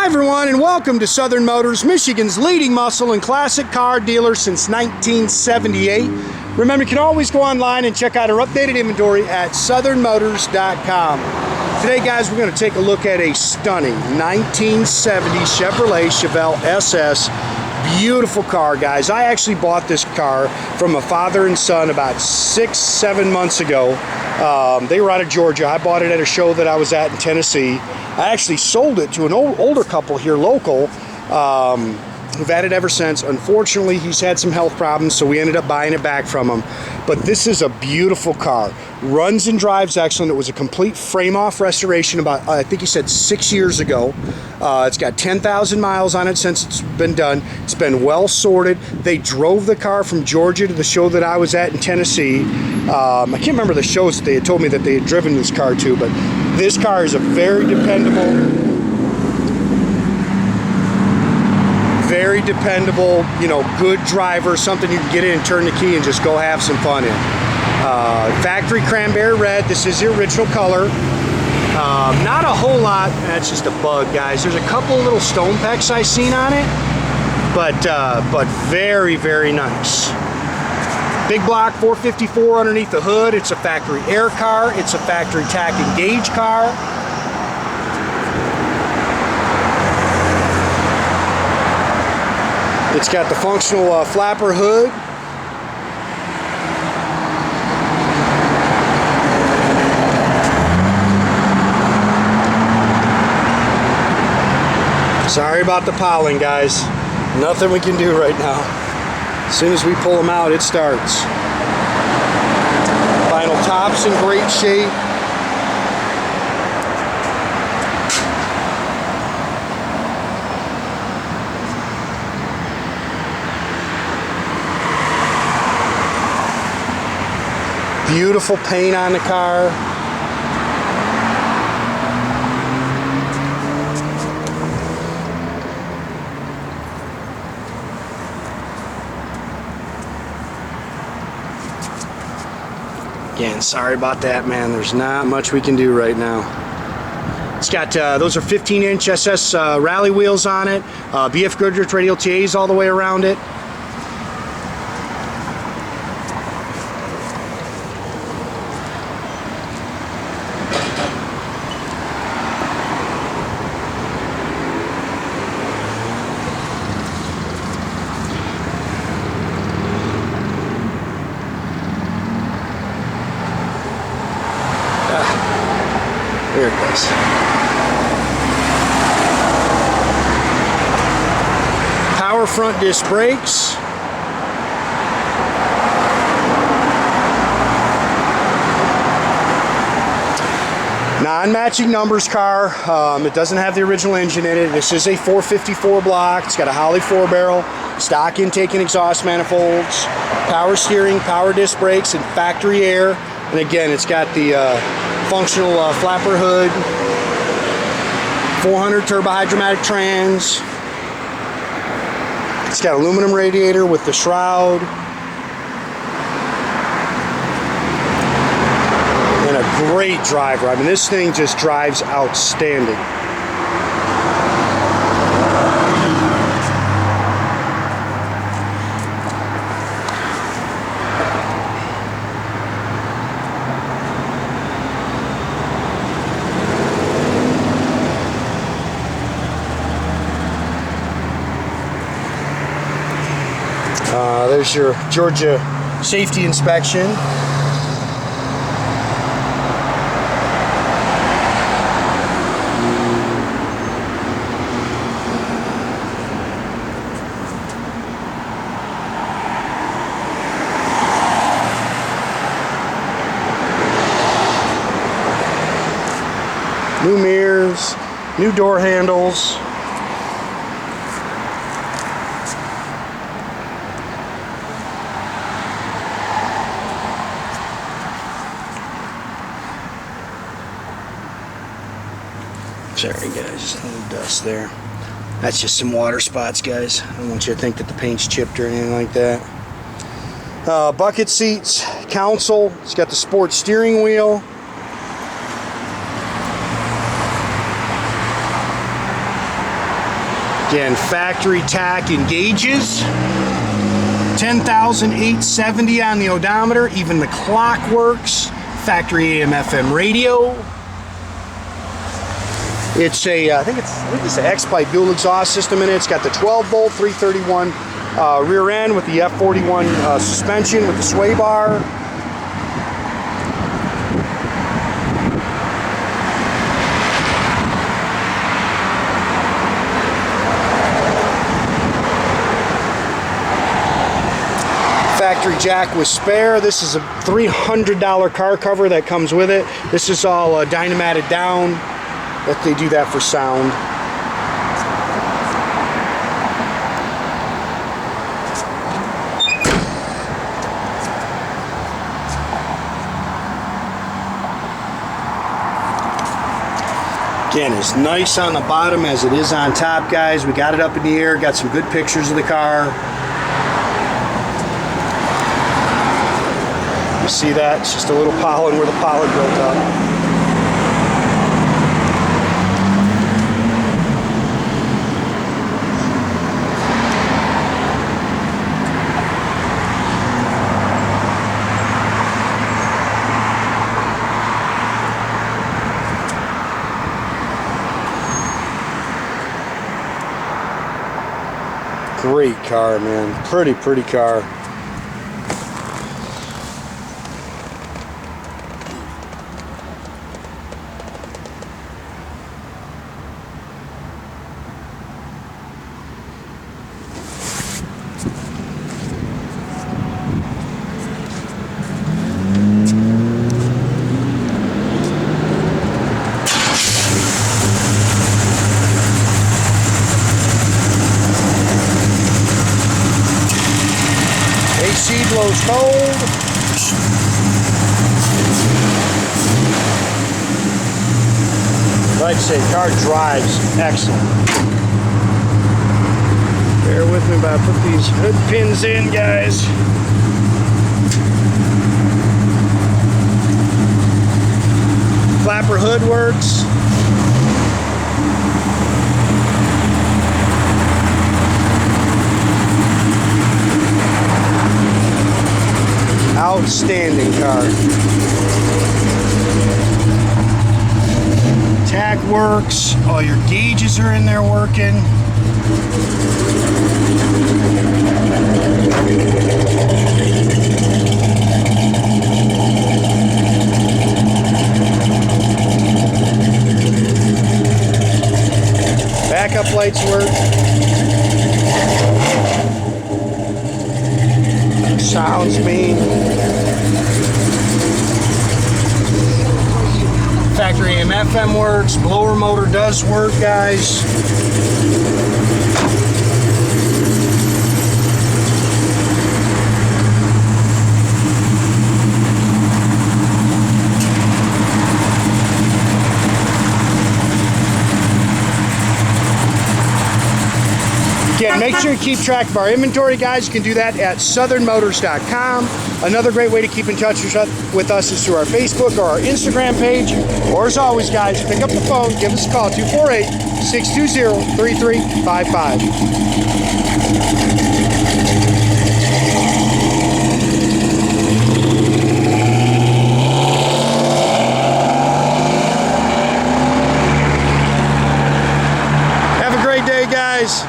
Hi everyone, and welcome to Southern Motors, Michigan's leading muscle and classic car dealer since 1978. Remember, you can always go online and check out our updated inventory at southernmotors.com. Today, guys, we're going to take a look at a stunning 1970 Chevrolet Chevelle SS. Beautiful car, guys. I actually bought this car from a father and son about 6-7 months ago. They were out of Georgia. I bought it at a show that I was at in Tennessee. I actually sold it to an older couple here local who've had it ever since. Unfortunately, he's had some health problems, so we ended up buying it back from him. But this is a beautiful car. Runs and drives excellent. It was a complete frame-off restoration about, I think he said 6 years ago. It's got 10,000 miles on it since it's been done. It's been well sorted. They drove the car from Georgia to the show that I was at in Tennessee. I can't remember the shows that they had told me that they had driven this car to, but this car is a very dependable, you know, good driver, something you can get in and turn the key and just go have some fun in. Factory cranberry red. This is the original color. Not a whole lot. That's just a bug, guys. There's a couple little stone pecks I seen on it, but very, very nice. Big block 454 underneath the hood. It's a factory air car. It's a factory tach and gauge car. It's got the functional flapper hood. Sorry about the piling, guys. Nothing we can do right now. As soon as we pull them out, it starts. Vinyl top's in great shape. Beautiful paint on the car. Again, sorry about that, man. There's not much we can do right now. It's got, those are 15-inch SS rally wheels on it. BF Goodrich Radial TAs all the way around it. There it goes. Power front disc brakes. Non-matching numbers car. It doesn't have the original engine in it. This is a 454 block. It's got a Holley 4-barrel, stock intake and exhaust manifolds, power steering, power disc brakes, and factory air. And again, it's got the functional flapper hood, 400 turbohydramatic trans. It's got aluminum radiator with the shroud. And a great driver. I mean, this thing just drives outstanding. There's your Georgia safety inspection. New mirrors, new door handles. Sorry guys, just a little dust there. That's just some water spots, guys. I don't want you to think that the paint's chipped or anything like that. Bucket seats, console. It's got the sports steering wheel. Again, factory tach and gauges. 10,870 on the odometer. Even the clock works. Factory AM/FM radio. It's a, I think it's an X-pipe dual exhaust system in it. It's got the 12-volt 331 rear end with the F41 suspension with the sway bar. Factory jack with spare. This is a $300 car cover that comes with it. This is all dynamated down. That they do that for sound. Again, it's nice on the bottom as it is on top, guys. We got it up in the air, got some good pictures of the car. You see that? It's just a little pollen where the pollen built up. Great car, man. Pretty car. AC blows cold. Like I say, car drives excellent. Bear with me while I put these hood pins in, guys. Flapper hood works. Outstanding car. Tach works. All your gauges are in there working. Backup lights work. Sounds mean. Factory AM/FM works. Blower motor does work, guys. Again, make sure you keep track of our inventory, guys. You can do that at southernmotors.com. Another great way to keep in touch with us is through our Facebook or our Instagram page. Or as always, guys, pick up the phone, give us a call, 248-620-3355. Have a great day, guys.